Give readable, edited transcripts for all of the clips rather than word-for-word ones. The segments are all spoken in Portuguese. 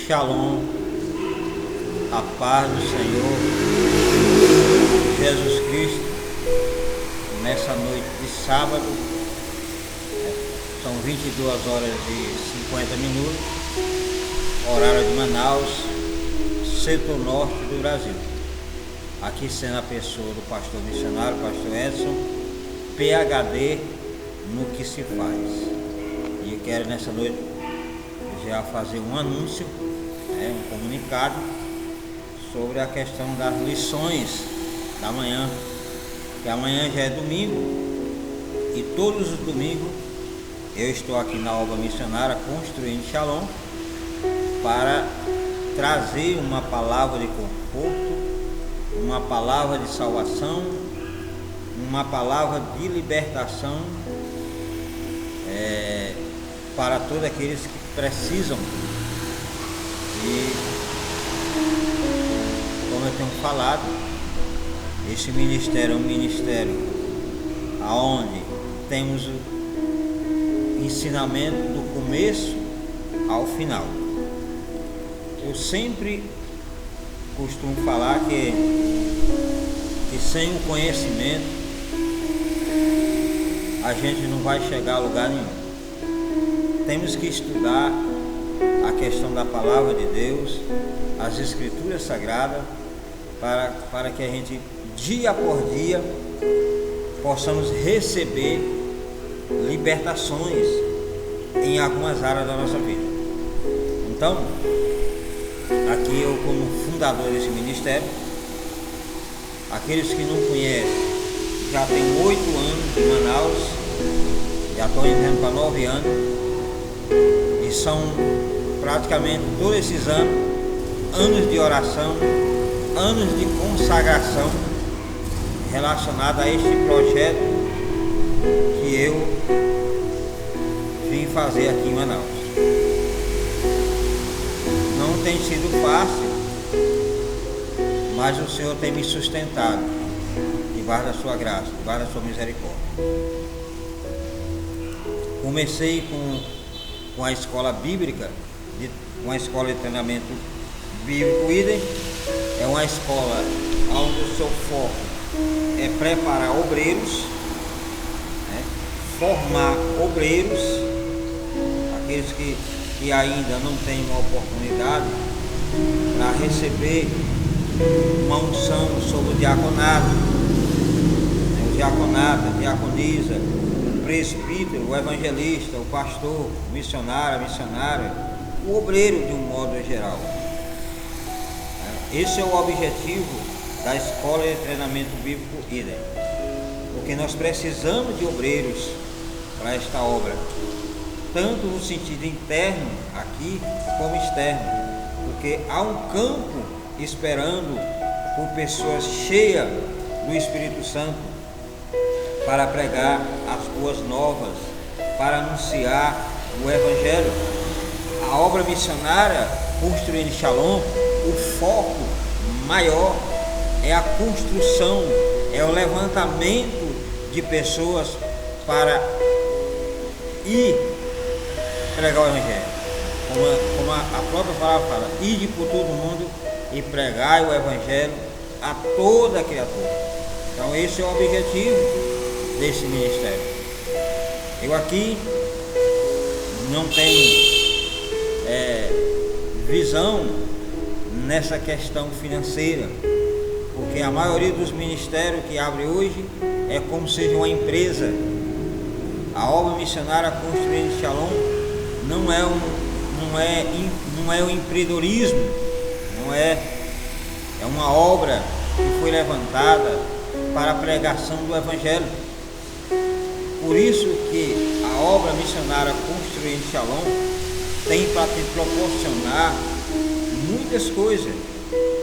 Shalom, a paz do Senhor Jesus Cristo, nessa noite de sábado, são 22 horas e 50 minutos, horário de Manaus, setor norte do Brasil. Aqui sendo a pessoa do pastor missionário, pastor Edson, PhD no que se faz. E eu quero nessa noite já fazer um anúncio, um comunicado sobre a questão das lições da manhã, que amanhã já é domingo e todos os domingos eu estou aqui na obra missionária Construindo Shalom para trazer uma palavra de conforto, uma palavra de salvação, uma palavra de libertação para todos aqueles que precisam. E como eu tenho falado, esse ministério é um ministério aonde temos o ensinamento do começo ao final. Eu sempre costumo falar que sem o conhecimento a gente não vai chegar a lugar nenhum. Temos que estudar a questão da palavra de Deus, as escrituras sagradas, para que a gente, dia por dia, possamos receber libertações em algumas áreas da nossa vida. Então, aqui eu, como fundador desse ministério, aqueles que não conhecem, já tem 8 anos em Manaus, já estou entrando para 9 anos, e são praticamente todos esses anos de oração, anos de consagração relacionado a este projeto que eu vim fazer aqui em Manaus. Não tem sido fácil, mas o Senhor tem me sustentado debaixo da sua graça, debaixo da sua misericórdia. Comecei com a escola bíblica, uma escola de treinamento bíblico IDEM. É uma escola onde o seu foco é preparar obreiros, formar obreiros, aqueles que ainda não têm uma oportunidade para receber uma unção sobre o diaconato, o diaconato, a diaconisa, o presbítero, o evangelista, o pastor, o missionário, a missionária, o obreiro de um modo geral. Esse é o objetivo da Escola de Treinamento Bíblico IDEM, porque nós precisamos de obreiros para esta obra, tanto no sentido interno aqui como externo, porque há um campo esperando por pessoas cheias do Espírito Santo para pregar as boas novas, para anunciar o Evangelho. A obra missionária Construindo Shalom, o foco maior é a construção, é o levantamento de pessoas para ir pregar o Evangelho. Como a própria palavra fala, ide por todo mundo e pregai o Evangelho a toda criatura. Então esse é o objetivo desse ministério. Eu aqui não tenho visão nessa questão financeira, porque a maioria dos ministérios que abre hoje é como se fosse uma empresa. A obra missionária Construindo Shalom não é o empreendedorismo, é uma obra que foi levantada para a pregação do Evangelho. Por isso que a obra missionária Construindo Shalom tem para te proporcionar muitas coisas.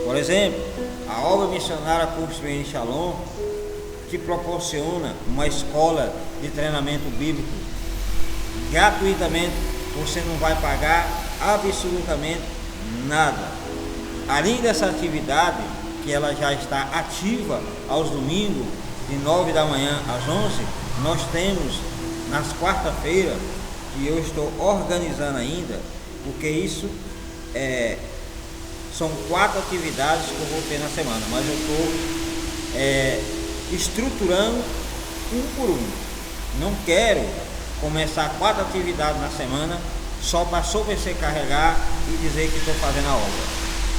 Por exemplo, a obra missionária Construindo Shalom te proporciona uma escola de treinamento bíblico gratuitamente. Você não vai pagar absolutamente nada. Além dessa atividade, que ela já está ativa aos domingos, de 9 da manhã às 11, nós temos nas quarta-feiras, que eu estou organizando ainda, porque isso são 4 atividades que eu vou ter na semana, mas eu estou estruturando um por um. Não quero começar 4 atividades na semana só para sobrecarregar e dizer que estou fazendo a obra,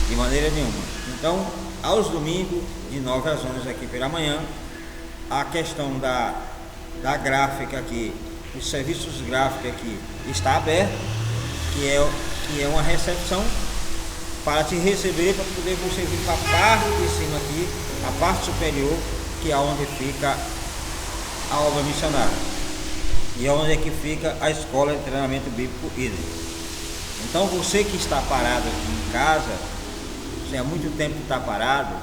de maneira nenhuma. Então, aos domingos, de 9 às 11 aqui pela manhã, a questão da gráfica aqui, os serviços gráficos aqui está aberto, que é uma recepção para te receber, para poder você vir para a parte de cima aqui, a parte superior, que é onde fica a obra missionária e onde é que fica a escola de treinamento bíblico IDEM. Então você que está parado aqui em casa, você há muito tempo que está parado,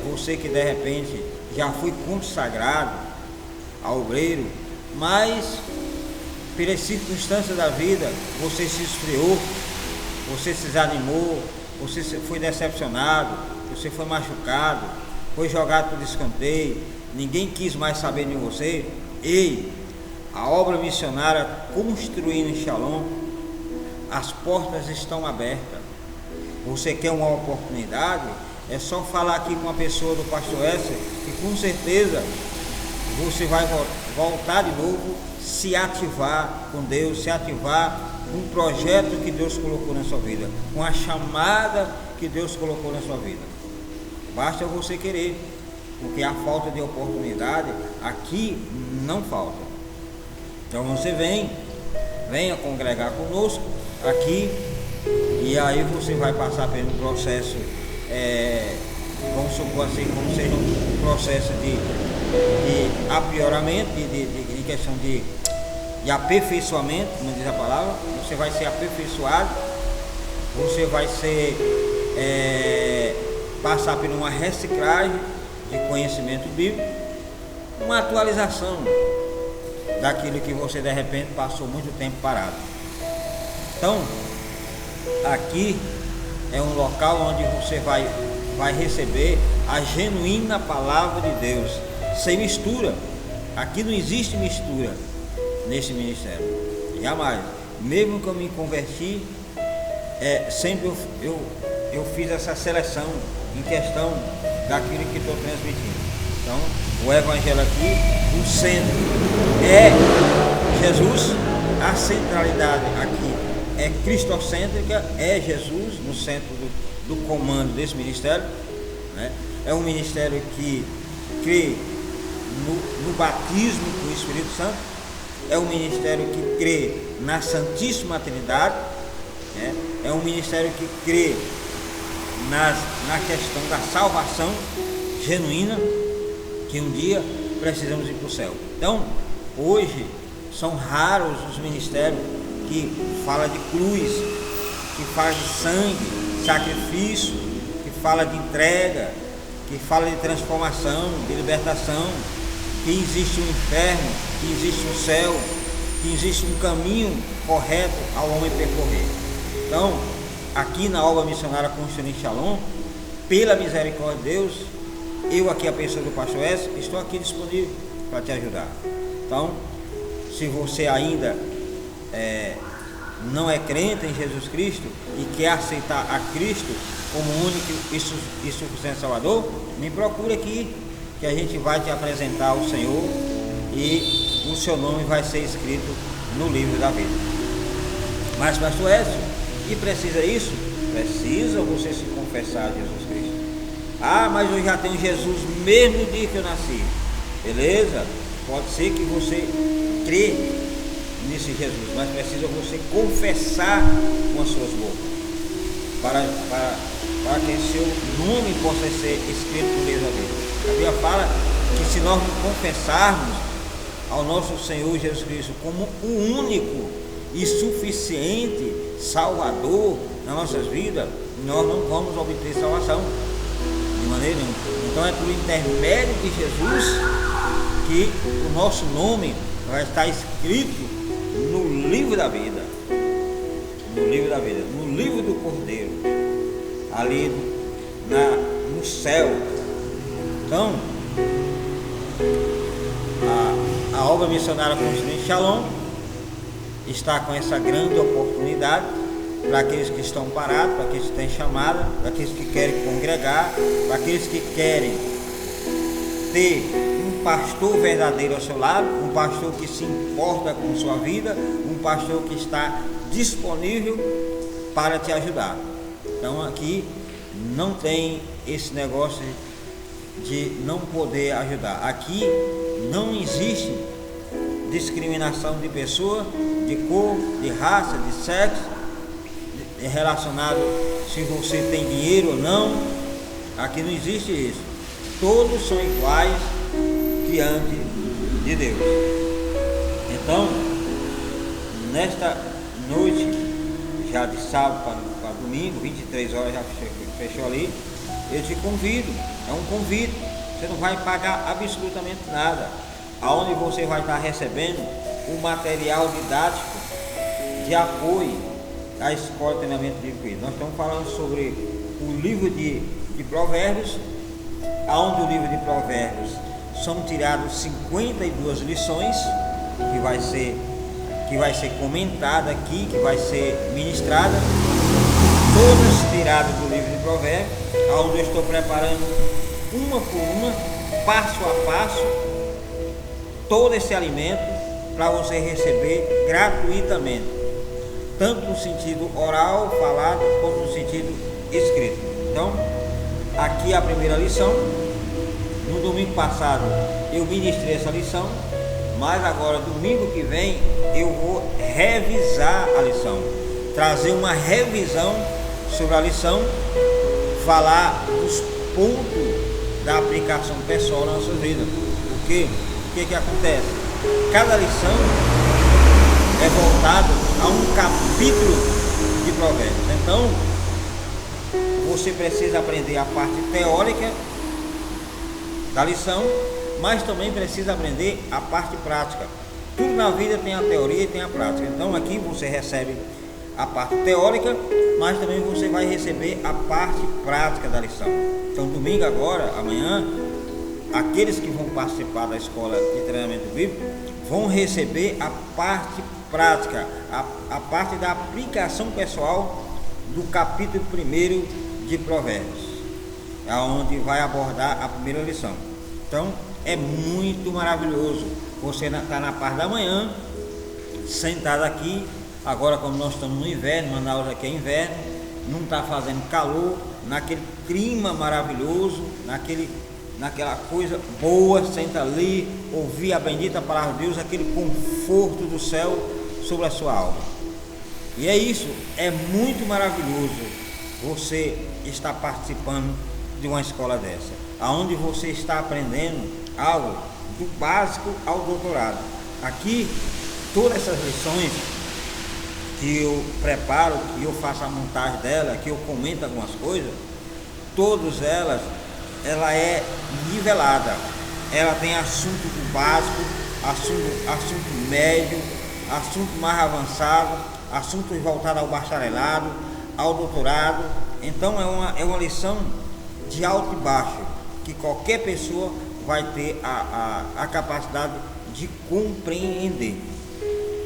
você que de repente já foi consagrado a obreiro, mas pelas circunstâncias da vida você se esfriou, você se desanimou, você foi decepcionado, você foi machucado, foi jogado por escanteio, ninguém quis mais saber de você. Ei, a obra missionária Construindo em Shalom, as portas estão abertas. Você quer uma oportunidade? É só falar aqui com uma pessoa do pastor Écio, que com certeza você vai voltar de novo, se ativar com Deus, se ativar com um projeto que Deus colocou na sua vida, com a chamada que Deus colocou na sua vida. Basta você querer, porque a falta de oportunidade aqui não falta. Então você venha congregar conosco aqui, e aí você vai passar pelo processo, vamos supor assim, como seja um processo de aprimoramento, de questão de aperfeiçoamento, como diz a palavra. Você vai ser aperfeiçoado, você vai ser passar por uma reciclagem de conhecimento bíblico, uma atualização daquilo que você de repente passou muito tempo parado. Então, aqui é um local onde você vai receber a genuína palavra de Deus, sem mistura. Aqui não existe mistura nesse ministério, jamais. Mesmo que eu me converti, sempre eu fiz essa seleção em questão daquilo que estou transmitindo. Então, o evangelho aqui, o centro é Jesus, a centralidade aqui é cristocêntrica, é Jesus no centro do comando desse ministério, né? É um ministério que crê no batismo do Espírito Santo, é um ministério que crê na Santíssima Trindade, né? É um ministério que crê na questão da salvação genuína, que um dia precisamos ir para o céu. Então, hoje são raros os ministérios que falam de cruz, que falam de sangue, sacrifício, que falam de entrega, que falam de transformação, de libertação, que existe um inferno, que existe um céu, que existe um caminho correto ao homem percorrer. Então, aqui na obra missionária Construindo em Shalom, pela misericórdia de Deus, eu aqui, a pessoa do pastor S, estou aqui disponível para te ajudar. Então, se você ainda não é crente em Jesus Cristo e quer aceitar a Cristo como único e suficiente Salvador, me procure aqui, que a gente vai te apresentar o Senhor e o seu nome vai ser escrito no livro da vida. Mas pastor Écio, e precisa isso? Precisa você se confessar a Jesus Cristo. Ah, mas eu já tenho Jesus mesmo dia que eu nasci. Beleza, pode ser que você crê nesse Jesus, mas precisa você confessar com as suas bocas para que seu nome possa ser escrito no livro da vida. A Bíblia fala que se nós não confessarmos ao nosso Senhor Jesus Cristo como o único e suficiente Salvador nas nossas vidas, nós não vamos obter salvação de maneira nenhuma. Então é por intermédio de Jesus que o nosso nome vai estar escrito no livro da vida, no livro do Cordeiro, ali no céu. Então, a obra missionária Construindo em Shalom está com essa grande oportunidade para aqueles que estão parados, para aqueles que têm chamada, para aqueles que querem congregar, para aqueles que querem ter um pastor verdadeiro ao seu lado, um pastor que se importa com sua vida, um pastor que está disponível para te ajudar. Então aqui não tem esse negócio de não poder ajudar. Aqui não existe discriminação de pessoa, de cor, de raça, de sexo, relacionado se você tem dinheiro ou não. Aqui não existe isso. Todos são iguais diante de Deus. Então, nesta noite, já de sábado para domingo, 23 horas já fechou ali, eu te convido, é um convite, você não vai pagar absolutamente nada, aonde você vai estar recebendo o material didático de apoio à Escola de Treinamento Bíblico. Nós estamos falando sobre o livro de Provérbios, aonde o livro de Provérbios são tirados 52 lições, que vai ser comentada aqui, que vai ser ministrada, todas tiradas do livro de Provérbios, onde eu estou preparando uma por uma, passo a passo, todo esse alimento para você receber gratuitamente, tanto no sentido oral, falado, como no sentido escrito. Então, aqui a primeira lição. No domingo passado eu ministrei essa lição, mas agora domingo que vem eu vou revisar a lição, trazer uma revisão sobre a lição, falar dos pontos da aplicação pessoal na nossa vida. Porque o que acontece? Cada lição é voltada a um capítulo de Provérbios. Então você precisa aprender a parte teórica da lição, mas também precisa aprender a parte prática. Tudo na vida tem a teoria e tem a prática. Então aqui você recebe a parte teórica, mas também você vai receber a parte prática da lição. Então domingo agora, amanhã, aqueles que vão participar da Escola de Treinamento Bíblico vão receber a parte prática, a parte da aplicação pessoal do capítulo 1 de Provérbios, onde vai abordar a primeira lição. Então é muito maravilhoso. Você está na parte da manhã, sentado aqui. Agora, como nós estamos no inverno, Manaus aqui é inverno, não está fazendo calor, naquele clima maravilhoso, naquela coisa boa, senta ali, ouvir a bendita palavra de Deus, aquele conforto do céu sobre a sua alma. E é isso, é muito maravilhoso você está participando de uma escola dessa, aonde você está aprendendo algo do básico ao doutorado. Aqui, todas essas lições que eu preparo, que eu faço a montagem dela, que eu comento algumas coisas, todas elas, ela é nivelada. Ela tem assunto do básico, assunto médio, assunto mais avançado, assuntos voltados ao bacharelado, ao doutorado. Então é uma lição de alto e baixo, que qualquer pessoa vai ter a capacidade de compreender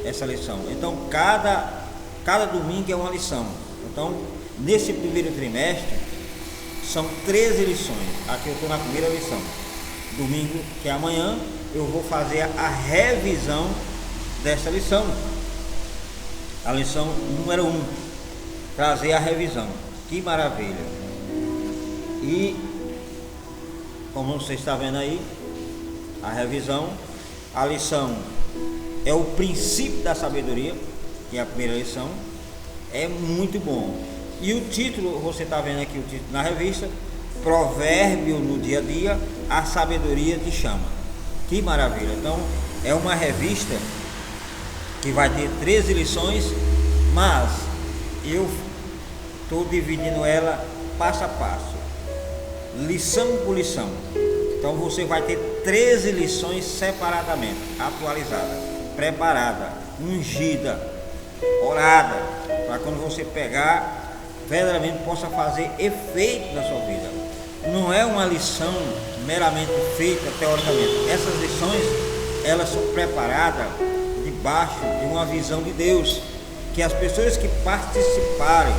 essa lição. Então cada domingo é uma lição. Então nesse primeiro trimestre são 13 lições. Aqui eu estou na primeira lição. Domingo, que é amanhã, eu vou fazer a revisão dessa lição, a lição número 1, trazer a revisão. Que maravilha! E como você está vendo aí, a revisão, a lição é o princípio da sabedoria, que é a primeira lição, é muito bom. E o título, você está vendo aqui o título na revista, Provérbio no dia a dia, a sabedoria te chama. Que maravilha! Então é uma revista que vai ter 13 lições, mas eu estou dividindo ela passo a passo, lição por lição. Então você vai ter 13 lições separadamente, atualizada, preparada, ungida, orada, para quando você pegar, verdadeiramente possa fazer efeito na sua vida. Não é uma lição meramente feita teoricamente. Essas lições, elas são preparadas debaixo de uma visão de Deus. que as pessoas que participarem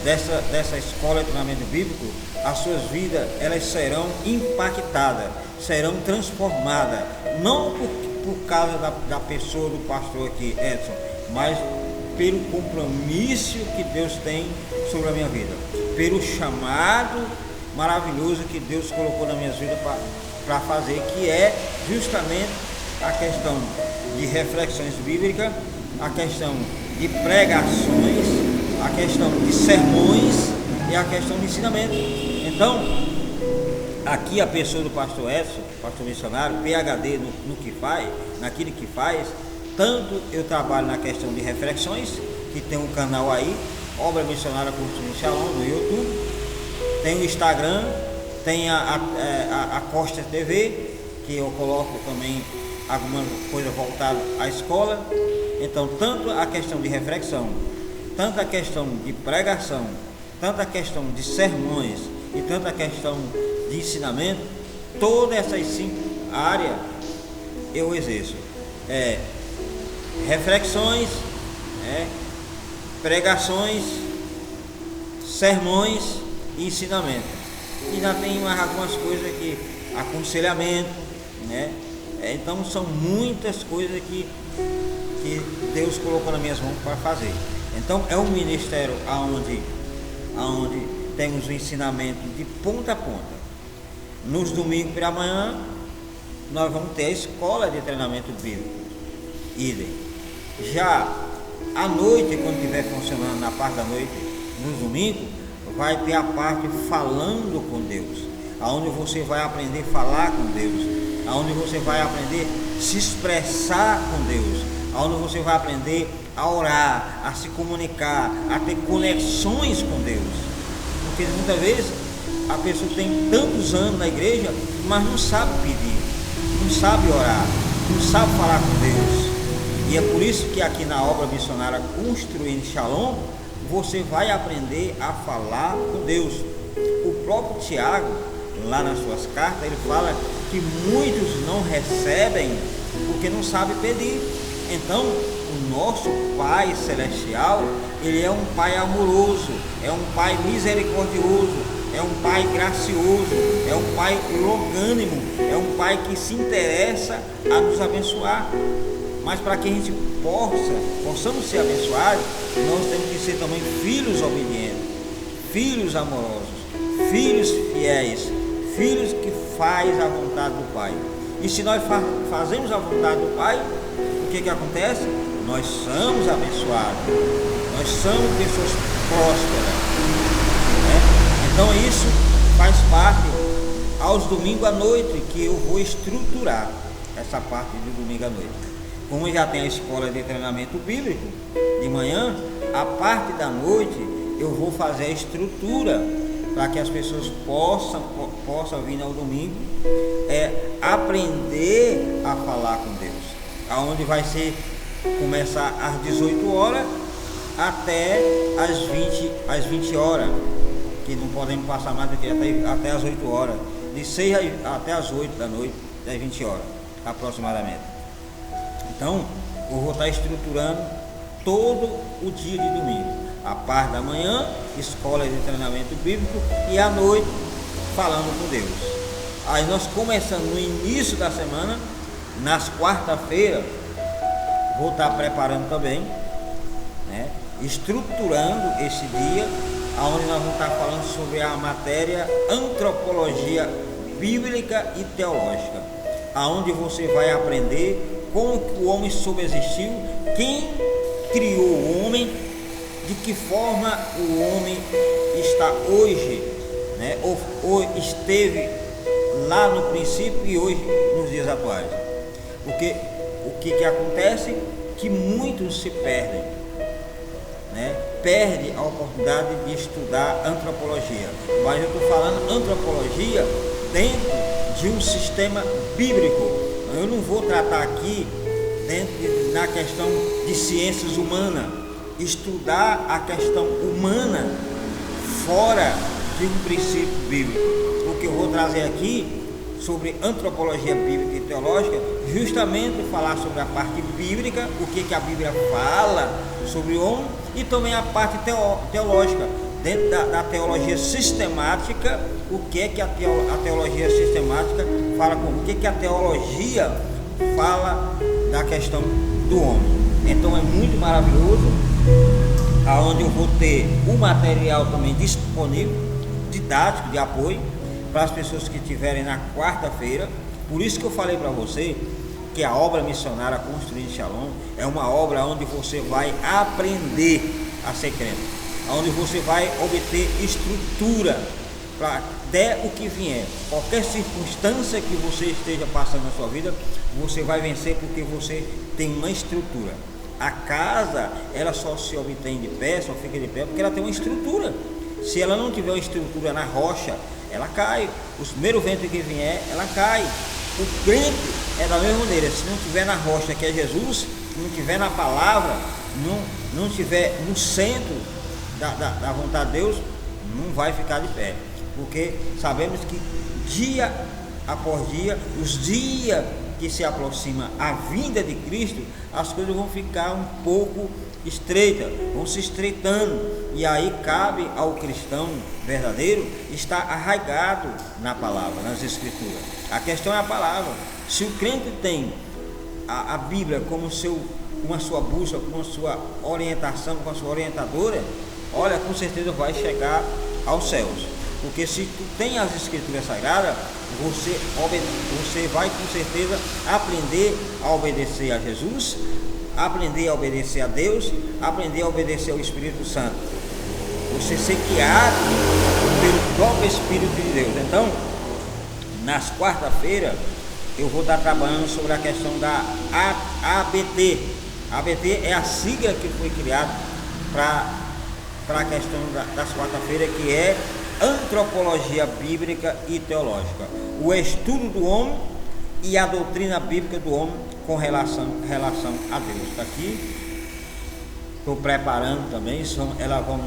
dessa escola de treinamento bíblico, as suas vidas elas serão impactadas, serão transformadas, não por causa da pessoa do pastor aqui, Edson, mas pelo compromisso que Deus tem sobre a minha vida, pelo chamado maravilhoso que Deus colocou na minha vida para fazer, que é justamente a questão de reflexões bíblicas, a questão de pregações, a questão de sermões e a questão de ensinamento. Então, aqui a pessoa do pastor Edson, pastor missionário, PhD no que faz, naquilo que faz, tanto eu trabalho na questão de reflexões, que tem um canal aí, Obra Missionária Construindo Shalom, no YouTube, tem o Instagram, tem a Costa TV, que eu coloco também alguma coisa voltada à escola. Então, tanto a questão de reflexão, tanto a questão de pregação, tanto a questão de sermões e tanto a questão de ensinamento, todas essas 5 áreas eu exerço. Reflexões, pregações, sermões e ensinamento. E ainda tem mais algumas coisas aqui, aconselhamento, né? Então são muitas coisas que Deus colocou nas minhas mãos para fazer. Então é um ministério aonde temos o ensinamento de ponta a ponta. Nos domingos pela manhã nós vamos ter a escola de treinamento bíblico, idem. Já à noite, quando estiver funcionando na parte da noite, nos domingos, vai ter a parte falando com Deus, aonde você vai aprender a falar com Deus, aonde você vai aprender a se expressar com Deus, aonde você vai aprender a orar, a se comunicar, a ter conexões com Deus. Porque muitas vezes a pessoa tem tantos anos na igreja, mas não sabe pedir, não sabe orar, não sabe falar com Deus. E é por isso que aqui na obra missionária Construindo Shalom, você vai aprender a falar com Deus. O próprio Tiago, lá nas suas cartas, ele fala que muitos não recebem porque não sabem pedir. Então, o nosso Pai Celestial, ele é um Pai amoroso, é um Pai misericordioso, é um Pai gracioso, é um Pai longânimo, é um Pai que se interessa a nos abençoar. Mas para que a gente possamos ser abençoados, nós temos que ser também filhos obedientes, filhos amorosos, filhos fiéis, filhos que fazem a vontade do Pai. E se nós fazemos a vontade do Pai, o que acontece? Nós somos abençoados, nós somos pessoas prósperas, né? Então isso faz parte aos domingos à noite, que eu vou estruturar essa parte de domingo à noite. Como já tem a escola de treinamento bíblico de manhã, a parte da noite eu vou fazer a estrutura para que as pessoas possam vir ao domingo, aprender a falar com Deus, aonde vai ser começar às 18 horas até às 20 horas, que não podemos passar mais do que até às 8 horas, de 6 até às 8 da noite, às 20 horas aproximadamente. Então, eu vou estar estruturando todo o dia de domingo. A parte da manhã, escola de treinamento bíblico, e à noite, falando com Deus. Aí nós começando no início da semana, nas quarta-feiras, vou estar preparando também, né, estruturando esse dia, onde nós vamos estar falando sobre a matéria antropologia bíblica e teológica, aonde você vai aprender como que o homem subsistiu, quem criou o homem, de que forma o homem está hoje, né? ou esteve lá no princípio e hoje nos dias atuais. Porque o que acontece? Que muitos se perdem, né? Perde a oportunidade de estudar antropologia. Mas eu estou falando antropologia dentro de um sistema bíblico. Eu não vou tratar aqui na questão de ciências humanas, estudar a questão humana fora de um princípio bíblico. O que eu vou trazer aqui sobre antropologia bíblica e teológica, justamente falar sobre a parte bíblica, o que a Bíblia fala sobre o homem, e também a parte teológica, dentro da teologia sistemática, o que a teologia sistemática fala com o que a teologia fala da questão do homem. Então é muito maravilhoso, aonde eu vou ter o material também disponível, didático, de apoio, para as pessoas que estiverem na quarta-feira. Por isso que eu falei para você que a obra missionária Construindo Shalom é uma obra onde você vai aprender a ser crente, onde você vai obter estrutura para der o que vier, qualquer circunstância que você esteja passando na sua vida, você vai vencer, porque você tem uma estrutura. A casa, ela só se obtém de pé, só fica de pé porque ela tem uma estrutura. Se ela não tiver uma estrutura na rocha, ela cai. O primeiro vento que vier, ela cai. O crente é da mesma maneira. Se não tiver na rocha, que é Jesus, se não tiver na palavra, não tiver no centro da vontade de Deus, não vai ficar de pé. Porque sabemos que dia após dia, os dias que se aproxima a vinda de Cristo, as coisas vão ficar um pouco estreitas, vão se estreitando, e aí cabe ao cristão verdadeiro estar arraigado na palavra, nas escrituras. A questão é a palavra. Se o crente tem a Bíblia como a sua busca, como a sua orientação, como a sua orientadora, olha, com certeza vai chegar aos céus. Porque se tu tem as escrituras sagradas, você vai com certeza aprender a obedecer a Jesus, aprender a obedecer a Deus, aprender a obedecer ao Espírito Santo. Você ser guiado pelo próprio Espírito de Deus. Então, nas quarta-feiras, eu vou estar trabalhando sobre a questão da ABT. A ABT é a sigla que foi criada para a questão das quarta-feiras, que é Antropologia Bíblica e Teológica, o estudo do homem e a doutrina bíblica do homem com relação a Deus. Está aqui, estou preparando também. Elas vão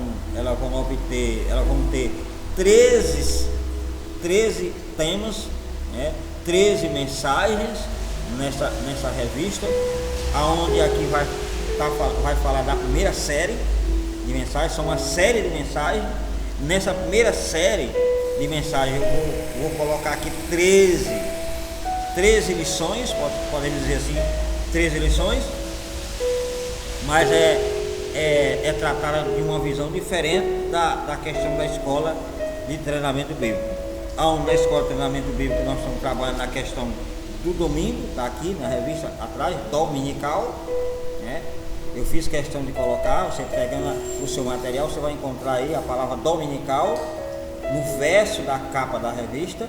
ter 13 temas, né? 13 mensagens nessa revista, aonde aqui vai falar da primeira série de mensagens. São uma série de mensagens. Nessa primeira série de mensagens eu vou colocar aqui 13 lições, podemos dizer assim, 13 lições, mas é tratada de uma visão diferente da questão da escola de treinamento bíblico. Na escola de treinamento bíblico nós estamos trabalhando na questão do domingo, está aqui na revista atrás, dominical, né? Eu fiz questão de colocar, você pegando o seu material, você vai encontrar aí a palavra dominical no verso da capa da revista.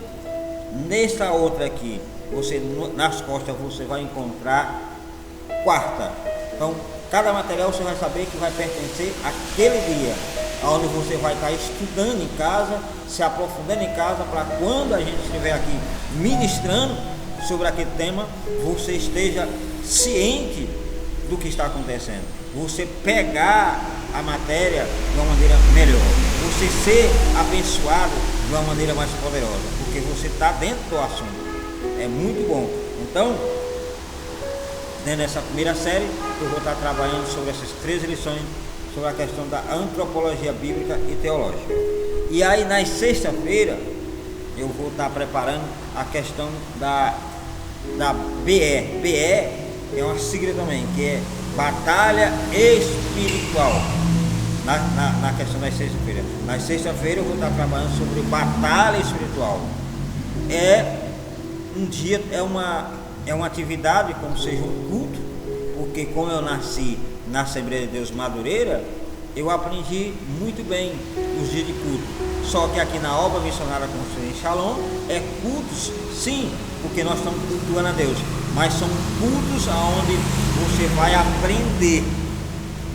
Nessa outra aqui, nas costas você vai encontrar quarta. Então, cada material você vai saber que vai pertencer àquele dia, onde você vai estar estudando em casa, se aprofundando em casa, para quando a gente estiver aqui ministrando sobre aquele tema, você esteja ciente do que está acontecendo, você pegar a matéria de uma maneira melhor, você ser abençoado de uma maneira mais poderosa, porque você está dentro do assunto. É muito bom. Então, dentro dessa primeira série, eu vou estar trabalhando sobre essas 13 lições, sobre a questão da antropologia bíblica e teológica. E aí, nas sexta-feira, eu vou estar preparando a questão da BE. BE é uma sigla também, que é Batalha Espiritual. Na questão das sexta-feira. Na sexta-feira eu vou estar trabalhando sobre batalha espiritual. É um dia, é uma atividade como seja um culto, porque como eu nasci na Assembleia de Deus Madureira, eu aprendi muito bem os dias de culto. Só que aqui na obra missionária Construindo Shalom é cultos, sim, porque nós estamos cultuando a Deus, mas são cultos onde você vai aprender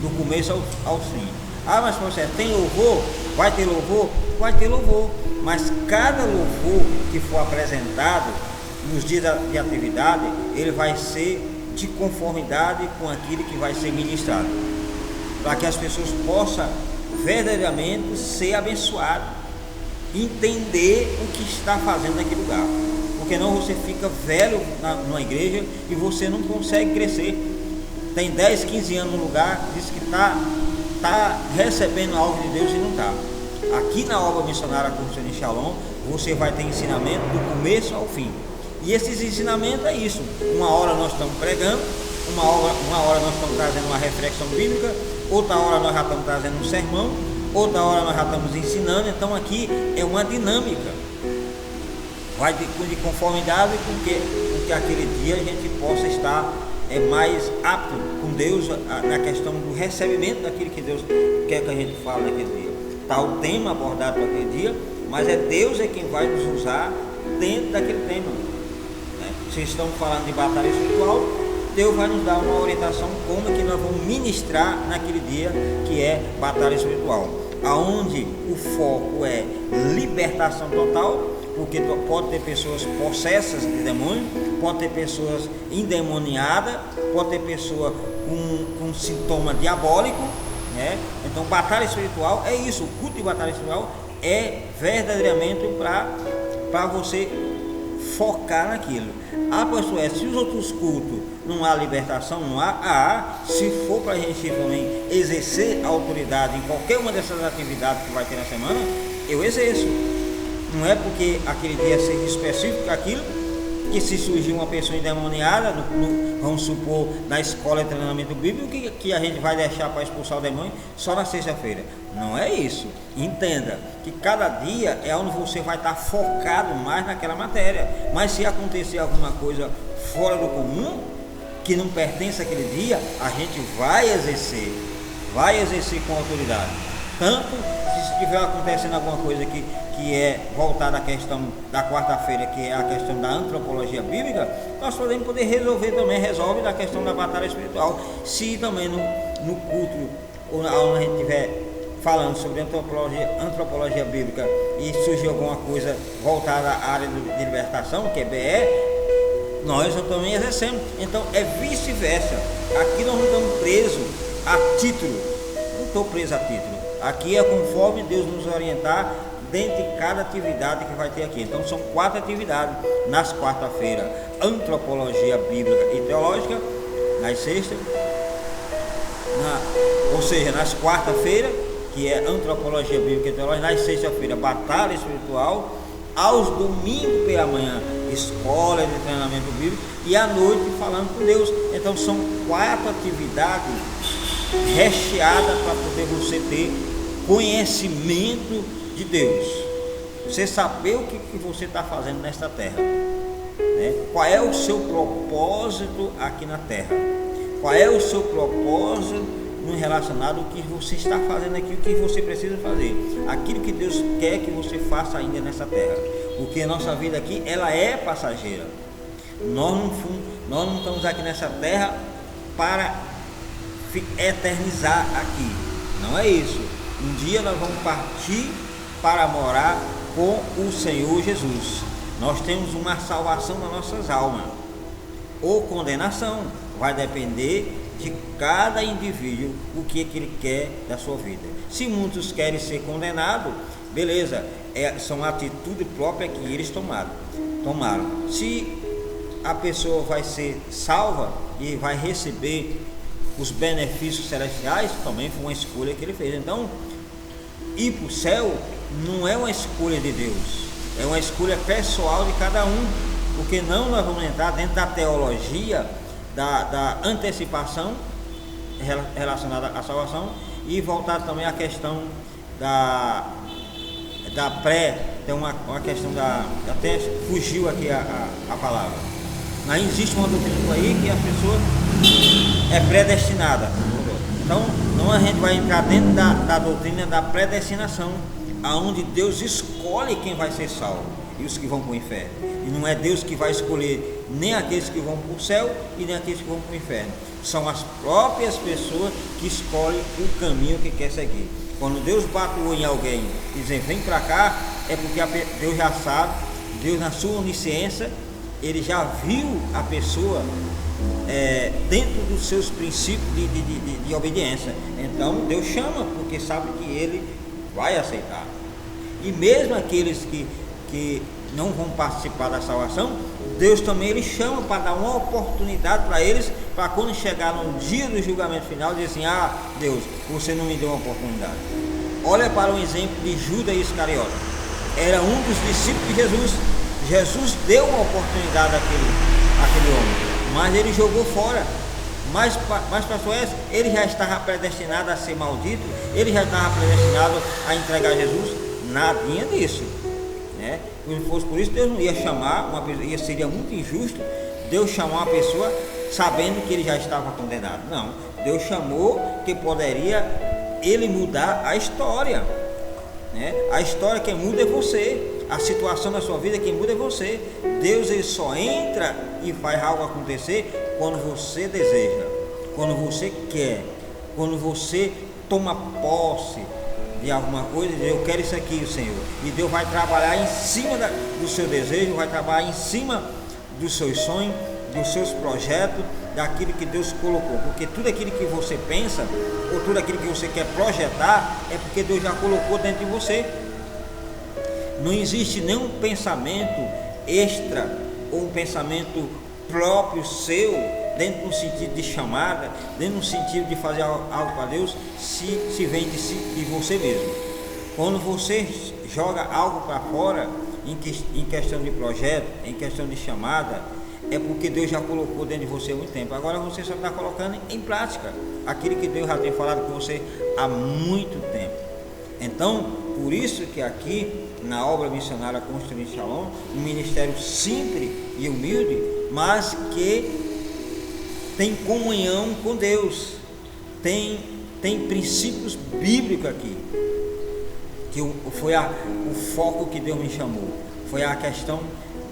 do começo ao fim. Ah, mas você tem louvor? Vai ter louvor? Vai ter louvor, mas cada louvor que for apresentado nos dias de atividade, ele vai ser de conformidade com aquilo que vai ser ministrado, para que as pessoas possam verdadeiramente ser abençoadas, entender o que está fazendo naquele lugar. porque não você fica velho numa igreja e você não consegue crescer. Tem 10, 15 anos no lugar, diz que está recebendo algo de Deus e não está. Aqui na obra missionária Construção de Shalom, você vai ter ensinamento do começo ao fim. E esses ensinamentos é isso. Uma hora nós estamos pregando, uma hora nós estamos trazendo uma reflexão bíblica, outra hora nós já estamos trazendo um sermão, outra hora nós já estamos ensinando. Então aqui é uma dinâmica. Vai de conformidade com que aquele dia a gente possa estar mais apto com Deus na questão do recebimento daquilo que Deus quer que a gente fale naquele dia. Está o tema abordado para aquele dia, mas Deus quem vai nos usar dentro daquele tema, né? Se estamos falando de batalha espiritual, Deus vai nos dar uma orientação como que nós vamos ministrar naquele dia que é batalha espiritual, aonde o foco é libertação total, porque pode ter pessoas possessas de demônio, pode ter pessoas endemoniadas, pode ter pessoa com sintoma diabólico, né? Então batalha espiritual é isso. O culto de batalha espiritual é verdadeiramente para você focar naquilo. Pastor, se os outros cultos não há libertação, não há, se for para a gente também exercer a autoridade em qualquer uma dessas atividades que vai ter na semana, eu exerço. Não é porque aquele dia seja específico aquilo, que se surgir uma pessoa endemoniada, vamos supor, na escola de treinamento bíblico, que a gente vai deixar para expulsar o demônio só na sexta-feira. Não é isso. Entenda que cada dia é onde você vai estar focado mais naquela matéria. Mas se acontecer alguma coisa fora do comum, que não pertence àquele dia, a gente vai exercer com autoridade. Tanto se estiver acontecendo alguma coisa que é voltada à questão da quarta-feira, que é a questão da antropologia bíblica, nós podemos poder resolver também, resolve da questão da batalha espiritual. Se também no culto, ou onde a gente estiver falando sobre antropologia bíblica e surgir alguma coisa voltada à área de libertação, que é BE, nós também exercemos. Então é vice-versa. Aqui nós não estamos presos a título, não estou preso a título. Aqui é conforme Deus nos orientar dentro de cada atividade que vai ter aqui. Então são 4 atividades nas quarta-feiras: antropologia bíblica e teológica, nas sextas, ou seja, nas quarta-feiras, que é antropologia bíblica e teológica, nas sexta-feira, batalha espiritual, aos domingos pela manhã, escola de treinamento bíblico, e à noite falando com Deus. Então são 4 atividades recheadas para poder você ter conhecimento de Deus, você saber o que você está fazendo nesta terra, né? Qual é o seu propósito aqui na terra, qual é o seu propósito no relacionado ao que você está fazendo aqui, o que você precisa fazer, aquilo que Deus quer que você faça ainda nessa terra, porque a nossa vida aqui ela é passageira. Nós não estamos aqui nessa terra para eternizar aqui, não é isso. Um dia nós vamos partir para morar com o Senhor Jesus. Nós temos uma salvação nas nossas almas, ou condenação, vai depender de cada indivíduo o que ele quer da sua vida. Se muitos querem ser condenados, beleza, são atitudes próprias que eles tomaram. Se a pessoa vai ser salva e vai receber os benefícios celestiais, também foi uma escolha que ele fez. Então, ir para o céu não é uma escolha de Deus, é uma escolha pessoal de cada um, porque não nós vamos entrar dentro da teologia da antecipação relacionada à salvação e voltar também à questão da pré, tem uma questão até fugiu aqui a palavra, mas existe uma doutrina aí que a pessoa é predestinada. Então não a gente vai entrar dentro da doutrina da predestinação, aonde Deus escolhe quem vai ser salvo e os que vão para o inferno, e não é Deus que vai escolher nem aqueles que vão para o céu e nem aqueles que vão para o inferno, são as próprias pessoas que escolhem o caminho que quer seguir. Quando Deus bate o olho em alguém e diz vem para cá, é porque Deus já sabe, Deus na sua onisciência, ele já viu a pessoa dentro dos seus princípios de obediência. Então Deus chama porque sabe que ele vai aceitar. E mesmo aqueles que não vão participar da salvação, Deus também ele chama para dar uma oportunidade para eles, para quando chegar no dia do julgamento final, dizer assim: ah, Deus, você não me deu uma oportunidade. Olha para um exemplo de Judas Iscariote. Era um dos discípulos de Jesus. Jesus deu uma oportunidade àquele homem, mas ele jogou fora. Mas pastor Edson, ele já estava predestinado a ser maldito, ele já estava predestinado a entregar Jesus. Nadinha disso, né? Se fosse por isso, Deus não ia chamar uma pessoa, seria muito injusto Deus chamar uma pessoa sabendo que ele já estava condenado. Não, Deus chamou que poderia ele mudar a história, né? A história quem muda é você, a situação da sua vida quem muda é você. Deus ele só entra e faz algo acontecer quando você deseja, quando você quer, quando você toma posse de alguma coisa e diz: eu quero isso aqui, Senhor. E Deus vai trabalhar em cima do seu desejo, vai trabalhar em cima dos seus sonhos, dos seus projetos, daquilo que Deus colocou. Porque tudo aquilo que você pensa, ou tudo aquilo que você quer projetar, é porque Deus já colocou dentro de você. Não existe nenhum pensamento extra ou um pensamento próprio seu, dentro do sentido de chamada, dentro do sentido de fazer algo para Deus, se vem de você mesmo. Quando você joga algo para fora, em questão de projeto, em questão de chamada, é porque Deus já colocou dentro de você há muito tempo. Agora você só está colocando em prática aquilo que Deus já tem falado com você há muito tempo. Então, por isso que aqui na obra missionária Construindo Shalom, um ministério simples e humilde, mas que tem comunhão com Deus, tem princípios bíblicos aqui, que foi o foco que Deus me chamou, foi a questão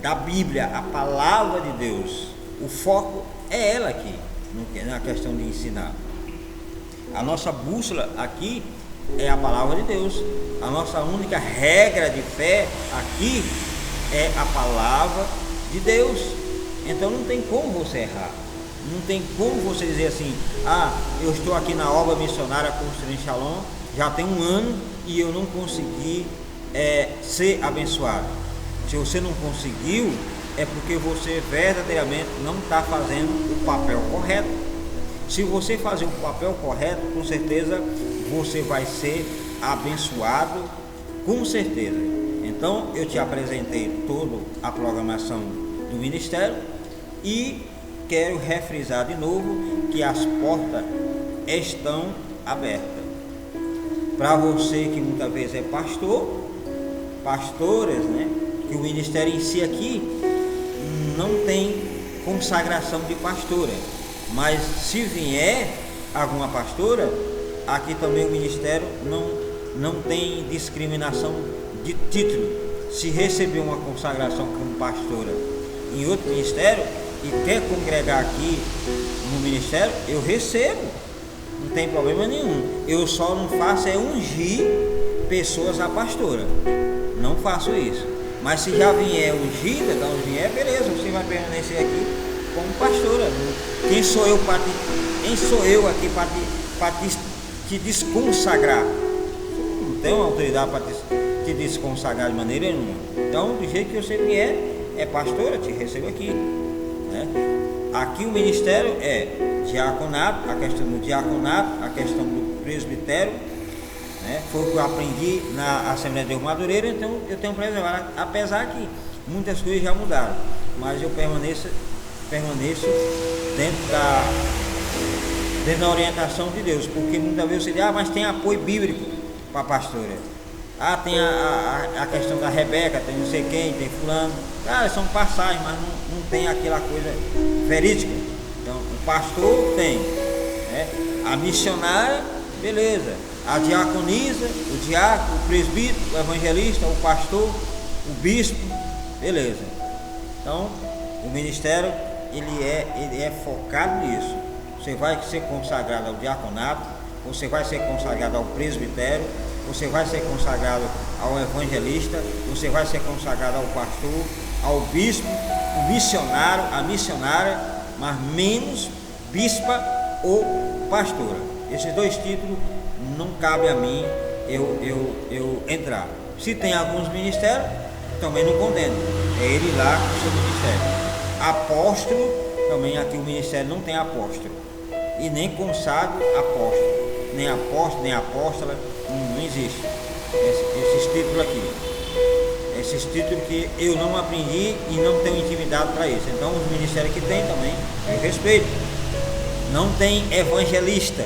da Bíblia, a palavra de Deus. O foco é ela aqui, na questão de ensinar. A nossa bússola aqui é a palavra de Deus. A nossa única regra de fé aqui é a palavra de Deus. Então não tem como você errar. Não tem como você dizer assim: ah, eu estou aqui na obra missionária Construindo Shalom já tem um ano e eu não consegui ser abençoado. Se você não conseguiu, é porque você verdadeiramente não está fazendo o papel correto. Se você fazer o papel correto, com certeza você vai ser abençoado, com certeza. Então eu te apresentei toda a programação do ministério e quero refrisar de novo que as portas estão abertas para você que muitas vezes é pastoras, né? Que o ministério em si aqui não tem consagração de pastora, mas se vier alguma pastora, aqui também o ministério não tem discriminação de título. Se receber uma consagração como pastora em outro ministério e quer congregar aqui no ministério, eu recebo, não tem problema nenhum. Eu só não faço é ungir pessoas a pastora, não faço isso. Mas se já vier ungida, da onde vier, beleza, você vai permanecer aqui como pastora. Quem sou eu aqui para te desconsagrar? Não tenho autoridade para te desconsagrar de maneira nenhuma. Então, do jeito que você vier, é pastora, te recebo aqui, né? Aqui o ministério é diaconato, a questão do diaconato, a questão do presbitério, né? Foi o que eu aprendi na Assembleia de Deus Madureira. Então eu tenho preservado, apesar que muitas coisas já mudaram, mas eu permaneço dentro da orientação de Deus, porque muitas vezes você diz: ah, mas tem apoio bíblico para a pastora. Ah, tem a questão da Rebeca, tem não sei quem, tem fulano. Ah, são passagens, mas não tem aquela coisa verídica. Então o pastor tem, né? A missionária, beleza. A diaconisa, o diácono, o presbítero, o evangelista, o pastor, o bispo, beleza. Então o ministério ele é focado nisso. Você vai ser consagrado ao diaconato, você vai ser consagrado ao presbitério, você vai ser consagrado ao evangelista, você vai ser consagrado ao pastor, ao bispo, o missionário, a missionária, mas menos bispa ou pastora. Esses dois títulos não cabe a mim eu entrar. Se tem alguns ministérios, também não condena. É ele lá com o seu ministério. Apóstolo, também aqui o ministério não tem apóstolo. E nem consagro apóstolo. Nem apóstolo, nem apóstola, não existe. Esses títulos aqui. Esses títulos que eu não aprendi e não tenho intimidade para isso. Então os ministérios que tem também, eu respeito. Não tem evangelista.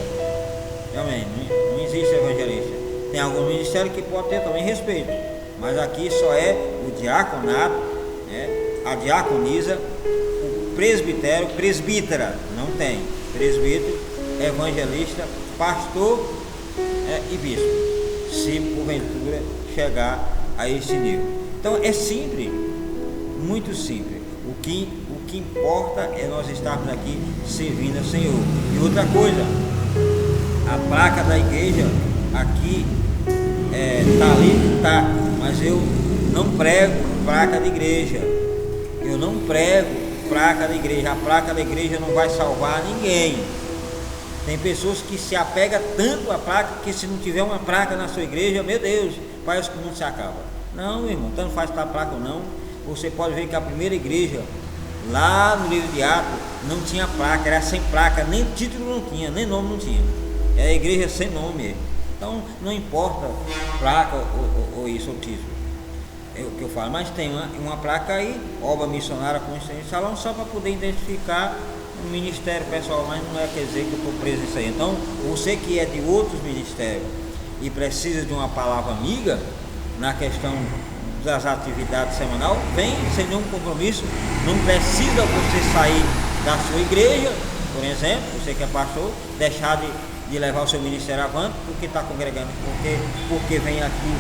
Realmente, não existe evangelista. Tem algum ministério que pode ter também respeito. Mas aqui só é o diaconato, né? A diaconisa, o presbitério, presbítera, não tem. Presbítero, evangelista, pastor e bispo. Se porventura chegar a esse nível. Então é simples, muito simples. O que importa é nós estarmos aqui servindo ao Senhor. E outra coisa, a placa da igreja aqui tá ali, tá, mas eu não prego placa de igreja. Eu não prego placa da igreja. A placa da igreja não vai salvar ninguém. Tem pessoas que se apegam tanto à placa que se não tiver uma placa na sua igreja, meu Deus, parece que o mundo se acaba. Não, irmão, tanto faz estar placa ou não. Você pode ver que a primeira igreja lá no livro de Atos não tinha placa, era sem placa, nem título não tinha, nem nome não tinha. Era a igreja sem nome. Então não importa placa ou isso ou título. É o que eu falo, mas tem uma placa aí, obra missionária com esse salão, só para poder identificar o ministério pessoal, mas não quer dizer que eu estou preso nisso aí. Então, você que é de outros ministérios e precisa de uma palavra amiga na questão das atividades semanal, vem sem nenhum compromisso. Não precisa você sair da sua igreja, por exemplo, você que é pastor, deixar de levar o seu ministério avante porque está congregando, porque vem aqui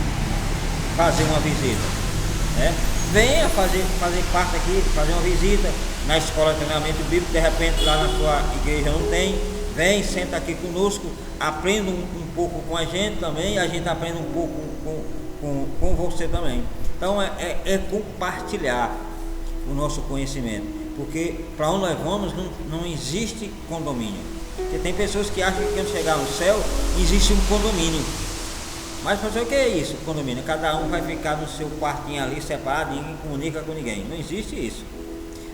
fazer uma visita, né? Venha fazer parte aqui, fazer uma visita na escola de treinamento bíblico. De repente lá na sua igreja não tem, vem, senta aqui conosco, aprenda um pouco com a gente também, a gente aprende um pouco com você também. Então é compartilhar o nosso conhecimento, porque para onde nós vamos não existe condomínio. Porque tem pessoas que acham que quando chegar no céu existe um condomínio. Mas para o que é isso, condomínio? Cada um vai ficar no seu quartinho ali separado, ninguém comunica com ninguém. Não existe isso.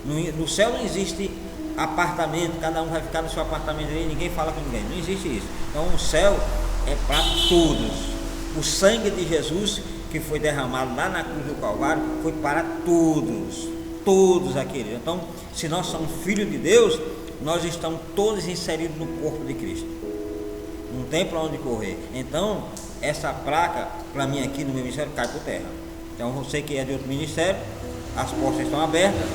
No céu não existe apartamento, cada um vai ficar no seu apartamento ali, ninguém fala com ninguém. Não existe isso. Então o céu é para todos. O sangue de Jesus que foi derramado lá na cruz do Calvário foi para todos aqueles. Então, se nós somos filhos de Deus, nós estamos todos inseridos no corpo de Cristo. Não tem para onde correr. Então, essa placa, para mim aqui no meu ministério, cai por terra. Então, você que é de outro ministério, as portas estão abertas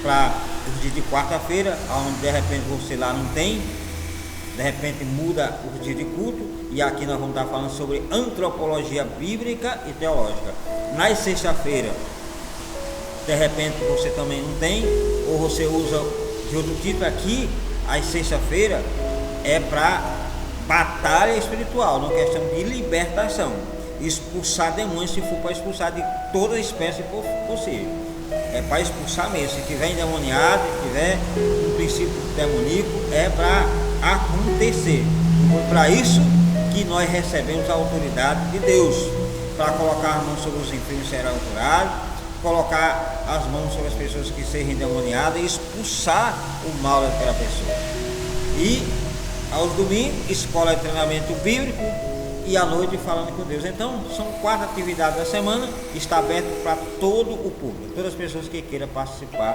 para os dias de quarta-feira, onde de repente você lá não tem, de repente muda os dias de culto, e aqui nós vamos estar falando sobre antropologia bíblica e teológica. Nas sexta-feira, de repente você também não tem, ou você usa de outro título. Aqui, às sexta-feira, é para batalha espiritual, na questão de libertação, expulsar demônios, se for para expulsar de toda a espécie possível. É para expulsar mesmo. Se tiver endemoniado, se tiver um princípio demoníaco, é para acontecer. Foi para isso que nós recebemos a autoridade de Deus, para colocar as mãos sobre os enfermos serão curados, colocar as mãos sobre as pessoas que sejam endemoniadas e expulsar o mal daquela pessoa. E aos domingos, escola de treinamento bíblico, e à noite falando com Deus. Então, são 4 atividades da semana, está aberto para todo o público, todas as pessoas que queiram participar,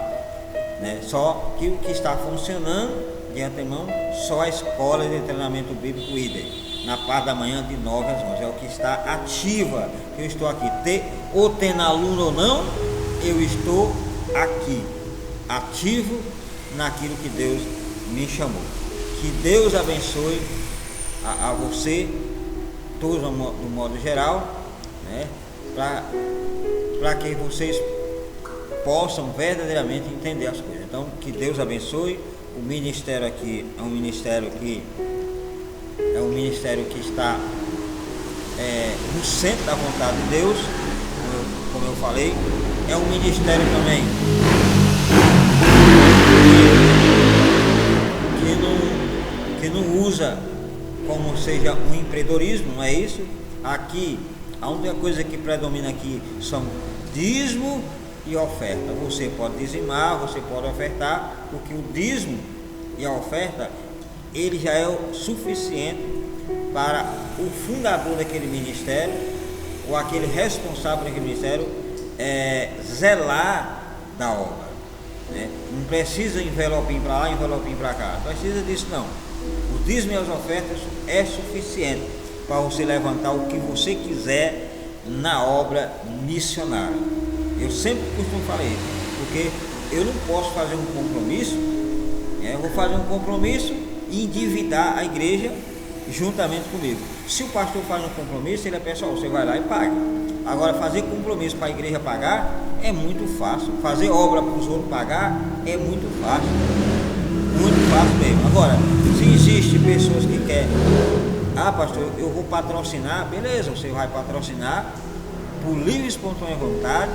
né? Só que o que está funcionando de antemão, só a escola de treinamento bíblico IDEM, na parte da manhã de 9 às 11, é o que está ativa. Eu estou aqui, ou tendo aluno ou não, eu estou aqui, ativo naquilo que Deus me chamou. Que Deus abençoe a você, todos no modo geral, né? Para que vocês possam verdadeiramente entender as coisas. Então, que Deus abençoe. O ministério aqui é um ministério que está no centro da vontade de Deus, como eu falei. É um ministério também que não usa como seja um empreendedorismo, não é isso? Aqui, a única coisa que predomina aqui são dízimo e oferta. Você pode dizimar, você pode ofertar, porque o dízimo e a oferta, ele já é o suficiente para o fundador daquele ministério, ou aquele responsável daquele ministério, zelar da obra, né? Não precisa envelopinho para lá, envelopinho para cá, não precisa disso não. O dízimo e as ofertas é suficiente para você levantar o que você quiser na obra missionária. Eu sempre costumo falar isso, porque eu não posso fazer um compromisso, eu vou fazer um compromisso e endividar a igreja juntamente comigo. Se o pastor faz um compromisso, ele é pessoal, você vai lá e paga. Agora, fazer compromisso para a igreja pagar é muito fácil. Fazer obra para os outros pagar é muito fácil. Muito fácil mesmo. Agora, se existe pessoas que querem, pastor, eu vou patrocinar, beleza, você vai patrocinar por livre e espontânea vontade,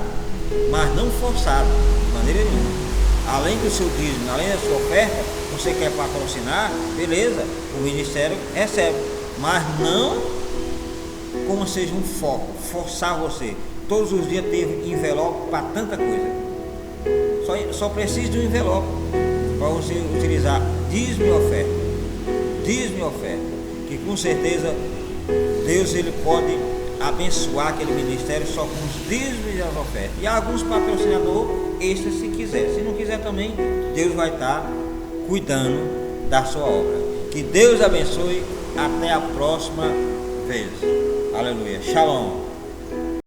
mas não forçado, de maneira nenhuma. Além do seu dízimo, além da sua oferta, você quer patrocinar, beleza, o ministério recebe, mas não como seja um foco, forçar você. Todos os dias teve envelope para tanta coisa. Só precisa de um envelope para você utilizar dízimo e oferta. Dízimo e oferta. Que com certeza Deus ele pode abençoar aquele ministério só com os dízimos e as ofertas. E alguns patrocinadores extras se quiser. Se não quiser também, Deus vai estar cuidando da sua obra. Que Deus abençoe. Até a próxima vez. Aleluia. Shalom.